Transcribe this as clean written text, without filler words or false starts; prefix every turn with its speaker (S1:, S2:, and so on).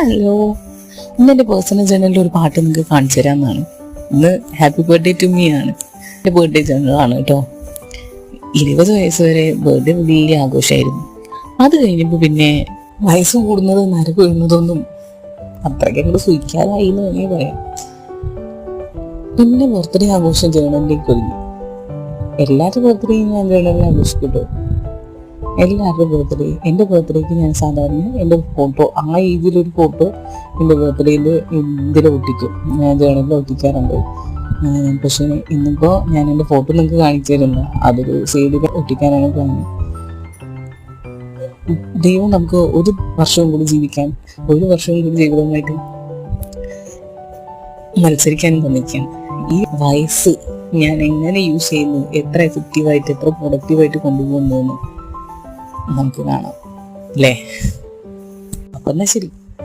S1: Hello, ഇന്ന് എൻ്റെ personal ജേണലിൽ ഒരു പാട്ട് നിങ്ങൾക്ക് കാണിച്ചു തരാമെന്നാണ്. ഇന്ന് ഹാപ്പി ബർത്ത്ഡേ ടു മീ ആണ്. എൻ്റെ ബർത്ത്ഡേ ജേണലാണ് കേട്ടോ. 20 വയസ്സ് വരെ ബർത്ത്ഡേ വലിയ ആഘോഷമായിരുന്നു. അത് കഴിഞ്ഞപ്പോൾ പിന്നെ വയസ്സ് കൂടുന്നതും നരക്ക് വീഴുന്നതൊന്നും അത്രയ്ക്ക് അങ്ങോട്ട് സൂഹിക്കാതായി എന്ന് വേണമെങ്കിൽ പറയാം. പിന്നെ ബർത്ത്ഡേ ആഘോഷം ജേണലിലേക്ക് ഒതുങ്ങി. എല്ലാവരുടെ ബർത്ത്ഡേയും ഞാൻ ജേണലിൽ ആഘോഷിക്കട്ടോ. എല്ലാവരുടെ ബർത്ത്ഡേ, എൻ്റെ ബർത്ത്ഡേക്ക് ഞാൻ സാധാരണ എൻ്റെ ഫോട്ടോ, ആ ഏജിലൊരു ഫോട്ടോ എൻ്റെ ബർത്ത്ഡേയിൽ ഇതിൽ ഒട്ടിക്കും, ഞാൻ ജേണലിൽ ഒട്ടിക്കാറുണ്ട്. പക്ഷേ ഇന്നിപ്പോൾ ഞാൻ എൻ്റെ ഫോട്ടോ നിങ്ങൾക്ക് കാണിച്ചു തരുന്നത് അതൊരു സൈഡിൽ ഒട്ടിക്കാനാണ് പ്ലാൻ. ദൈവം നമുക്ക് ഒരു വർഷവും കൂടി ജീവിക്കാൻ, ഒരു വർഷവും കൂടി ജീവിതമായിട്ട് മത്സരിക്കാൻ തന്നിരിക്കുകയാണ്. ഈ വയസ്സ് ഞാൻ എങ്ങനെ യൂസ് ചെയ്യുന്നു, എത്ര എഫക്റ്റീവായിട്ട്, എത്ര പ്രൊഡക്റ്റീവായിട്ട് കൊണ്ടുപോകുന്നു നമുക്ക് കാണാം അല്ലേ. അപ്പം എന്നാൽ ശരി.